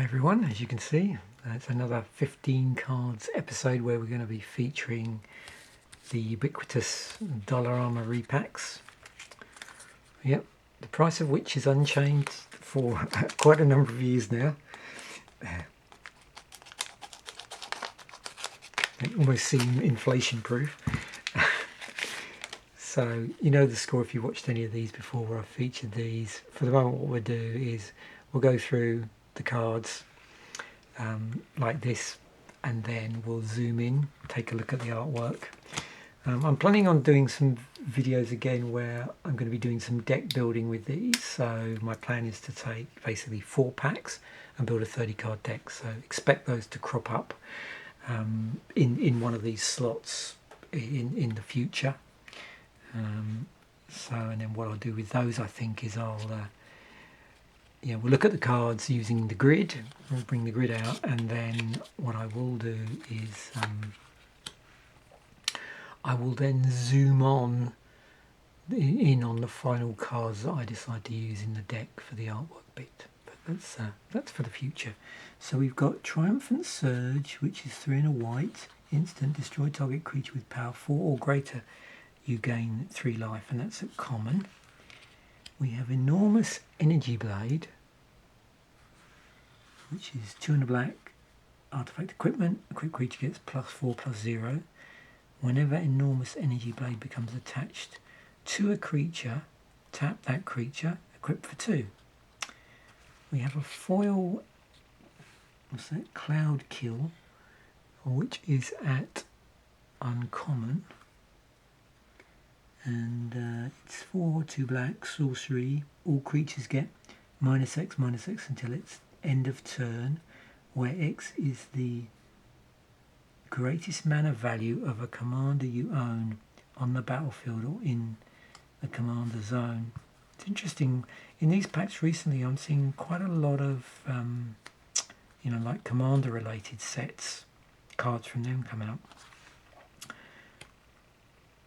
Hi everyone, as you can see, it's another 15 cards episode where we're going to be featuring the ubiquitous Dollarama Repacks. Yep, the price of which is unchanged for quite a number of years now. They almost seem inflation proof. So you know the score if you watched any of these before where I've featured these. For the moment what we'll do is we'll go through the cards like this, and then we'll zoom in, take a look at the artwork. I'm planning on doing some videos again where I'm going to be doing some deck building with these. So my plan is to take basically 4 packs and build a 30 card deck. So expect those to crop up in one of these slots in the future. And then what I'll do with those, I think, is we'll look at the cards using the grid. We'll bring the grid out, and then what I will do is I will then zoom in on the final cards that I decide to use in the deck for the artwork bit. But that's for the future. So we've got Triumphant Surge, which is 3 and a white. Instant, destroy target creature with power 4 or greater. You gain 3 life, and that's at common. We have Enormous Energy Blade, which is 2 and a black. Artifact equipment. Equipped creature gets +4/+0. Whenever Enormous Energy Blade becomes attached to a creature, tap that creature, equipped for 2. We have a foil, Cloud Kill, which is at uncommon. And it's 4, 2 black, sorcery. All creatures get -X/-X until its end of turn, where X is the greatest mana value of a commander you own on the battlefield or in the commander zone. It's interesting, in these packs recently I'm seeing quite a lot of like commander related sets, cards from them come out.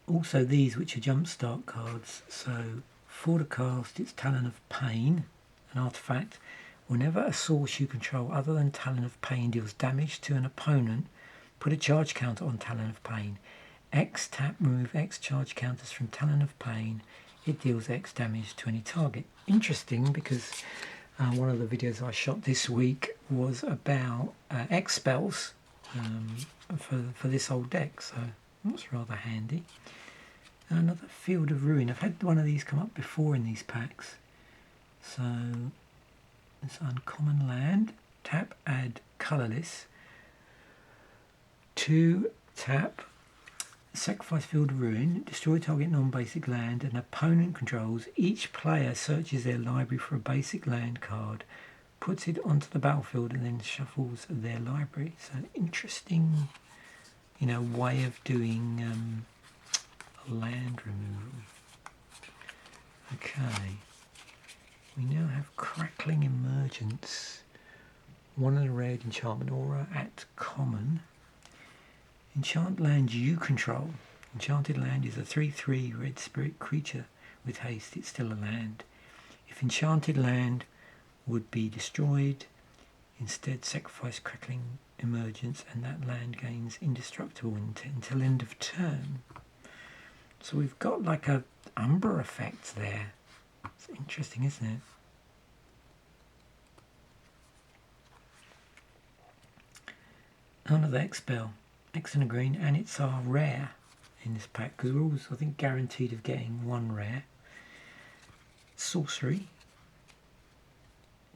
Also these, which are jumpstart cards. So for the cast, it's Talon of Pain, an artifact. Whenever a source you control other than Talon of Pain deals damage to an opponent, put a charge counter on Talon of Pain. X tap, remove X charge counters from Talon of Pain. It deals X damage to any target. Interesting, because one of the videos I shot this week was about X spells for this old deck, so that's rather handy. Another Field of Ruin. I've had one of these come up before in these packs. So it's uncommon land. Tap, add colourless. 2 tap, sacrifice Field of Ruin, destroy target non-basic land an opponent controls. Each player searches their library for a basic land card, puts it onto the battlefield, and then shuffles their library. So interesting, way of doing land removal. Okay, we now have Crackling Emergence, 1 and a red enchantment aura at common. Enchant land you control. Enchanted land is a 3/3 red spirit creature with haste. It's still a land. If enchanted land would be destroyed, instead sacrifice Crackling Emergence and that land gains indestructible until end of turn. So we've got like a Umbra effect there. It's interesting, isn't it? Another X spell. X and a green, and it's our rare in this pack, because we're always, I think, guaranteed of getting 1 rare. Sorcery.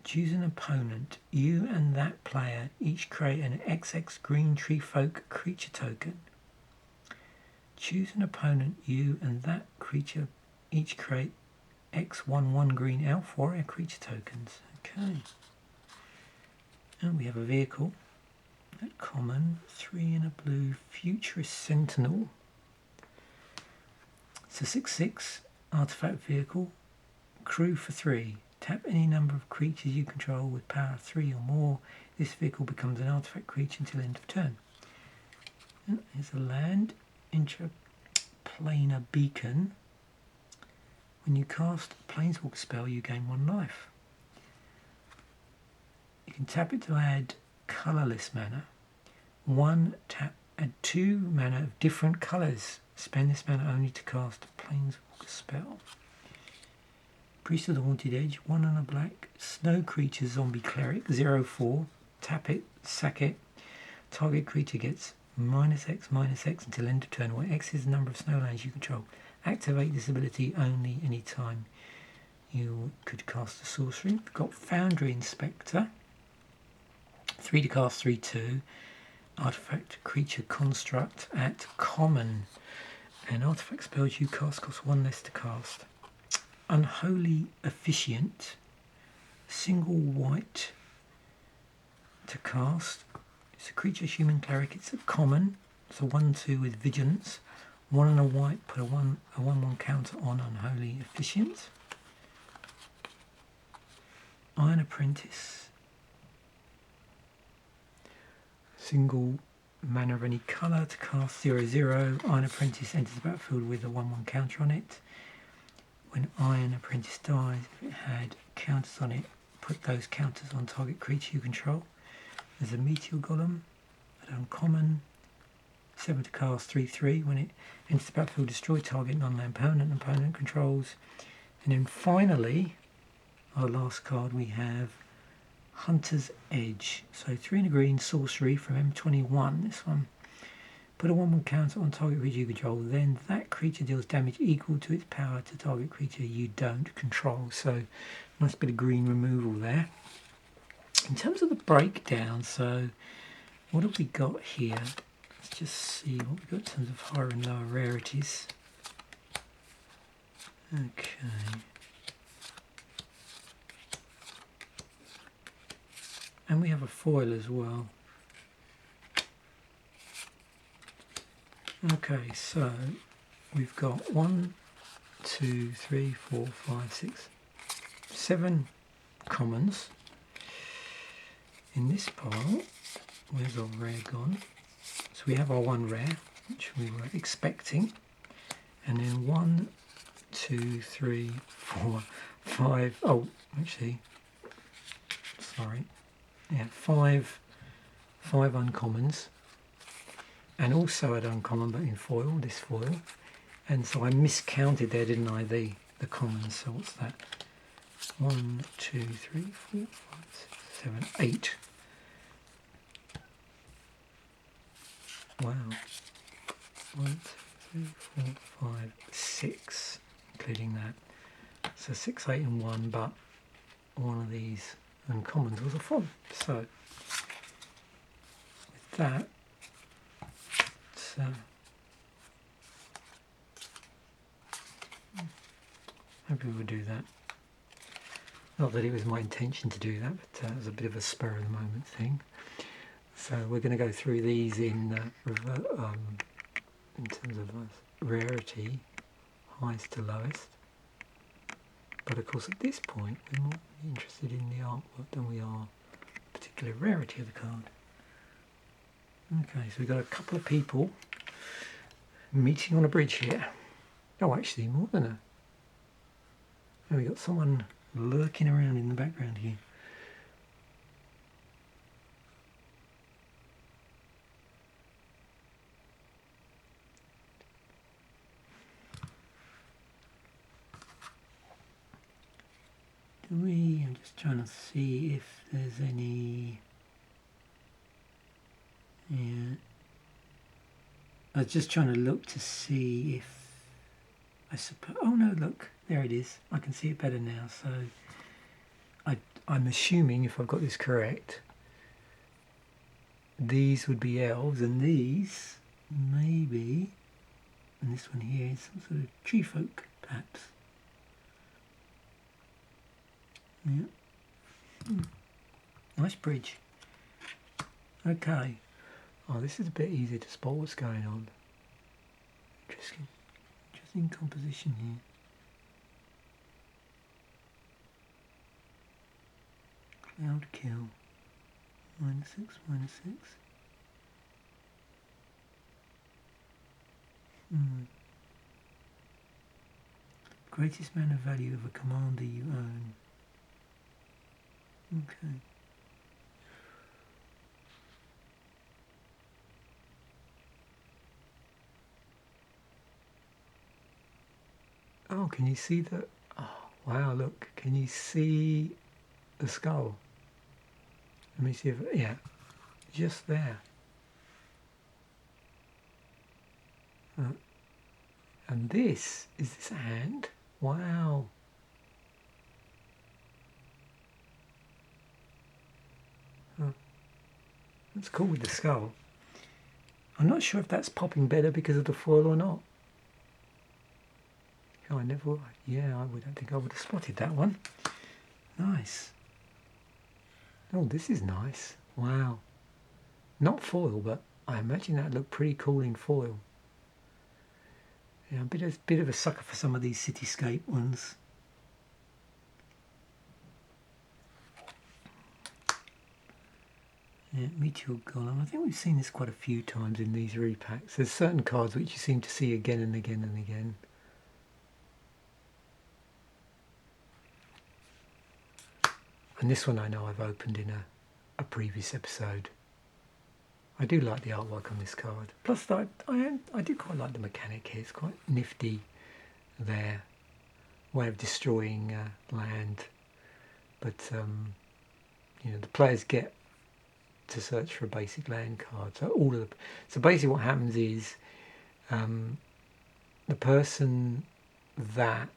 Choose an opponent. You and that player each create an XX green tree folk creature token. Choose an opponent. You and that creature each create X11 green elf warrior creature tokens. Okay. And we have a vehicle. At common, 3 and a blue, Futurist Sentinel. It's a 6/6 artifact vehicle. Crew for 3. Tap any number of creatures you control with power 3 or more. This vehicle becomes an artifact creature until end of turn. And here's a land. Intraplanar Beacon. When you cast a Planeswalker spell, you gain 1 life. If can tap it to add colourless mana. 1 tap, add 2 mana of different colours. Spend this mana only to cast a planeswalker spell. Priest of the Haunted Edge, 1 and a black. Snow creature zombie cleric, 0/4. Tap it, sack it. Target creature gets -X/-X until end of turn, where X is the number of snowlands you control. Activate this ability only anytime you could cast a sorcery. We've got Foundry Inspector. 3 to cast, 3/2. Artifact creature construct at common. And artifact spells you cast cost 1 less to cast. Unholy Efficient. Single white to cast. It's a creature human cleric. It's a common. It's a 1/2 with vigilance. 1 and a white, put a 1/1 counter on Unholy Efficient. Iron Apprentice. Single mana of any colour to cast 0/0. Iron Apprentice enters the battlefield with a 1/1 counter on it. When Iron Apprentice dies, if it had counters on it, put those counters on target creature you control. There's a Meteor Golem, an uncommon, 7 to cast, 3/3. When it enters the battlefield, destroy target non-land opponent controls. And then finally, our last card, we have Hunter's Edge. So 3 and a green sorcery from M21, this one. Put a 1/1 counter on target creature you control, then that creature deals damage equal to its power to target creature you don't control. So nice bit of green removal there. In terms of the breakdown, so what have we got here? Let's just see what we've got in terms of higher and lower rarities. Okay. And we have a foil as well. Okay, so we've got 1, 2, 3, 4, 5, 6, 7 commons. In this pile, where's our rare gone? So we have our 1 rare, which we were expecting. And then 1, 2, 3, 4, 5. Oh, actually, sorry. Yeah, 5 uncommons. And also an uncommon, but in foil, this foil. And so I miscounted there, didn't I, the commons. So what's that? 1, 2, 3, 4, 5, 6, 7, 8. Wow. 1, 2, 3, 4, 5, 6, including that. So 6, 8 and 1, but one of these uncommons was a foil. So with that, maybe we'll do that. Not that it was my intention to do that, but it was a bit of a spur of the moment thing. So we're going to go through these in terms of rarity, highest to lowest. But of course at this point we're more interested in the artwork than we are the particular rarity of the card. Okay, so we've got a couple of people meeting on a bridge here. Oh, actually more than a... Oh, we've got someone lurking around in the background here. I'm just trying to see if there's any... Yeah. I was just trying to look to see if... I suppose... Oh no, look, there it is. I can see it better now. So I'm assuming, if I've got this correct, these would be elves, and these maybe, and this one here is some sort of tree folk, perhaps. Yeah. Nice bridge. Okay. Oh, this is a bit easier to spot what's going on. Interesting composition here. Cloud kill. -6, -6. Greatest mana value of a commander you own. Okay. can you see the... Oh, wow, look. Can you see the skull? Let me see if... Yeah, just there. And this is this hand. Wow. That's cool with the skull. I'm not sure if that's popping better because of the foil or not. Oh, I never... Yeah, I don't think I would have spotted that one. Nice. Oh, this is nice. Wow. Not foil, but I imagine that looked pretty cool in foil. Yeah, I'm a bit of a sucker for some of these cityscape ones. Yeah, Meteor Golem. I think we've seen this quite a few times in these repacks. There's certain cards which you seem to see again and again and again. And this one I know I've opened in a previous episode. I do like the artwork on this card. Plus, I do quite like the mechanic here. It's quite nifty. Their way of destroying land, but you know, the players get to search for a basic land card. So basically, what happens is the person that,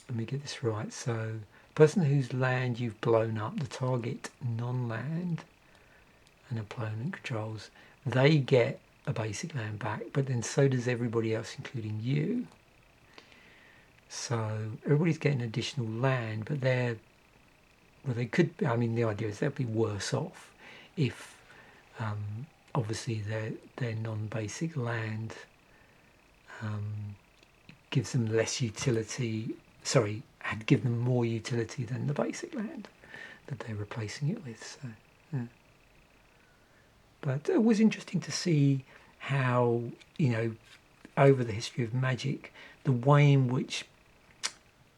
let me get this right. So the person whose land you've blown up, the target non-land and opponent controls, they get a basic land back, but then so does everybody else, including you. So everybody's getting additional land, but they could, I mean, the idea is they'd be worse off if obviously their non-basic land gives them less utility, had given them more utility than the basic land that they're replacing it with. So, yeah. But it was interesting to see how, you know, over the history of Magic, the way in which,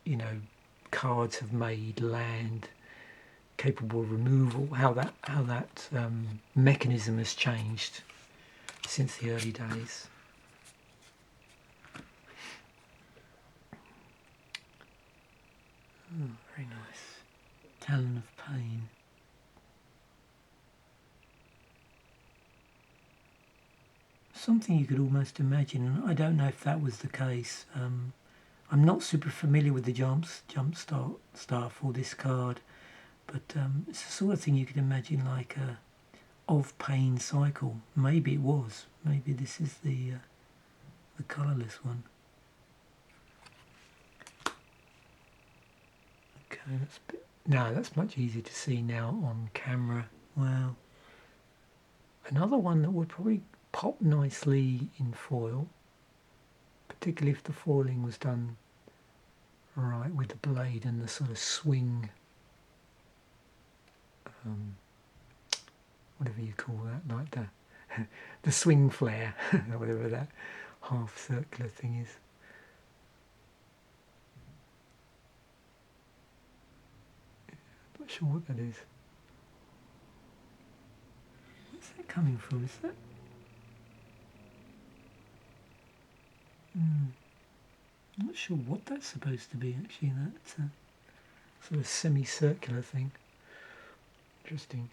you know, cards have made land capable of removal, how that mechanism has changed since the early days. Oh, very nice. Talon of Pain. Something you could almost imagine, and I don't know if that was the case. I'm not super familiar with the jump start for this card, but it's the sort of thing you could imagine like a of pain cycle. Maybe it was. Maybe this is the colourless one. Okay, that's much easier to see now on camera. Wow. Another one that would probably pop nicely in foil, particularly if the foiling was done right with the blade and the sort of swing, whatever you call that, like the swing flare, whatever that half circular thing is. I'm not sure what that is. Where's that coming from? Is that? I'm not sure what that's supposed to be actually. That's a sort of semicircular thing. Interesting.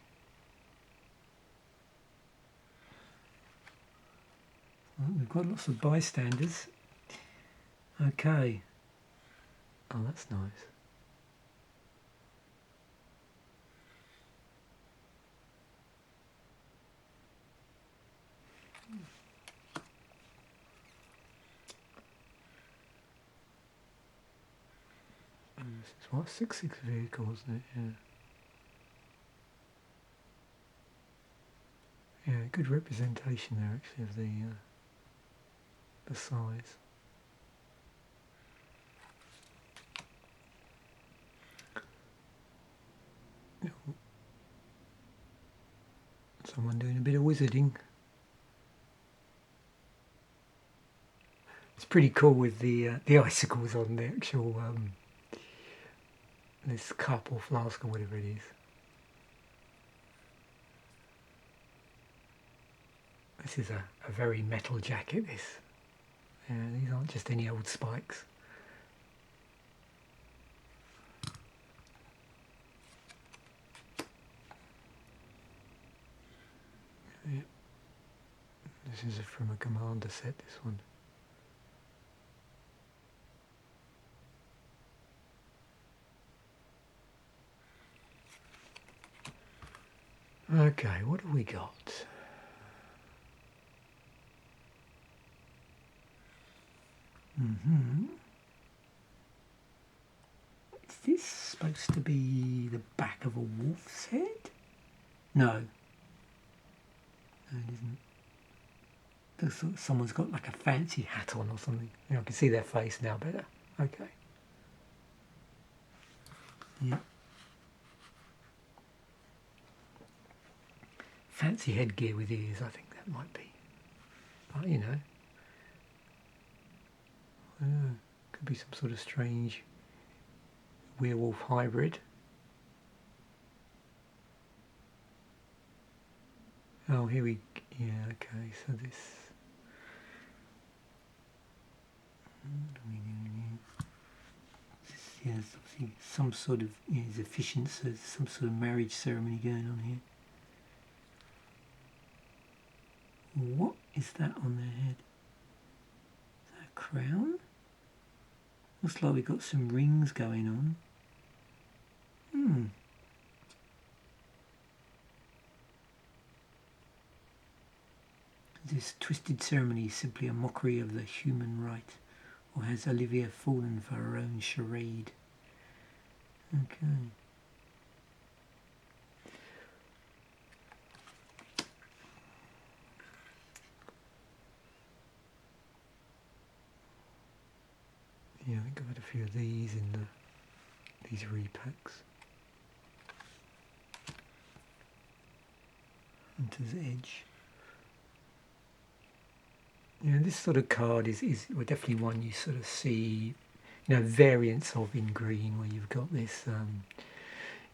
Well, we've got lots of bystanders. Okay. Oh, that's nice. This is what, 6/6 vehicles, isn't it? Yeah. Yeah, good representation there actually of the size. Someone doing a bit of wizarding. It's pretty cool with the icicles on the actual this cup or flask or whatever it is. This is a very metal jacket, this. Yeah, these aren't just any old spikes. Yeah. This is from a commander set, this one. Okay, what have we got? Is this supposed to be the back of a wolf's head? No. No, it isn't. Looks like someone's got like a fancy hat on or something. Yeah, I can see their face now better. Okay. Yeah. Fancy headgear with ears, I think that might be. But, you know. Could be some sort of strange werewolf hybrid. Oh, here we... Yeah, okay, so this... Yeah, there's obviously some sort of, you know, there's efficiency, some sort of marriage ceremony going on here. What is that on their head? Is that a crown? Looks like we've got some rings going on. This twisted ceremony is simply a mockery of the human right, or has Olivia fallen for her own charade? Okay. Yeah, I think I've had a few of these in these repacks. Hunter's Edge. Yeah, this sort of card is well, definitely one you sort of see, you know, variants of in green, where you've got this,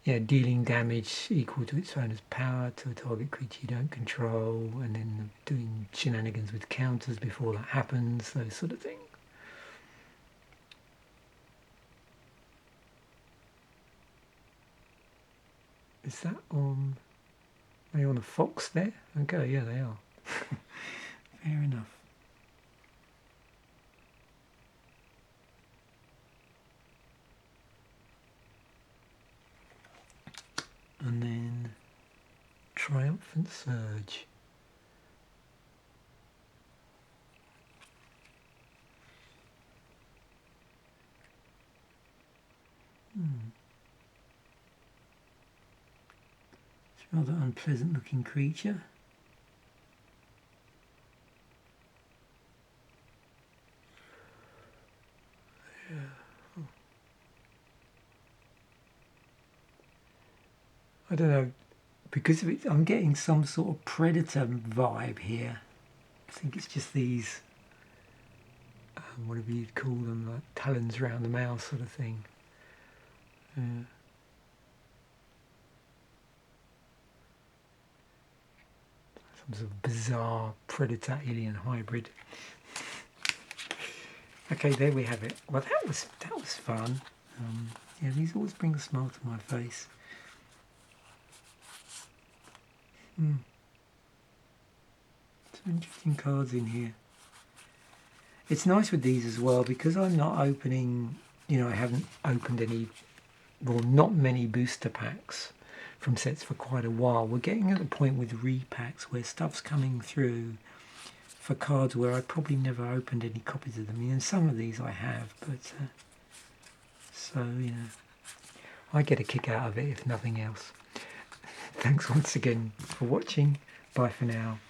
dealing damage equal to its owner's power to a target creature you don't control, and then doing shenanigans with counters before that happens, those sort of things. Is that on... Are they on a fox there? Okay, yeah, they are. Fair enough. And then Triumphant Surge. It's a rather unpleasant looking creature. Yeah. I don't know, because of it, I'm getting some sort of predator vibe here. I think it's just these, whatever you'd call them, like talons round the mouth sort of thing. Yeah. Some sort of bizarre predator alien hybrid. Okay, there we have it. Well, that was fun. Yeah, these always bring a smile to my face. Some interesting cards in here. It's nice with these as well, because I'm not opening, you know, I haven't opened any, well, not many booster packs from sets for quite a while. We're getting at the point with repacks where stuff's coming through for cards where I probably never opened any copies of them. And some of these I have, but so, you know, I get a kick out of it if nothing else. Thanks once again for watching. Bye for now,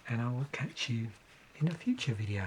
and I will catch you in a future video.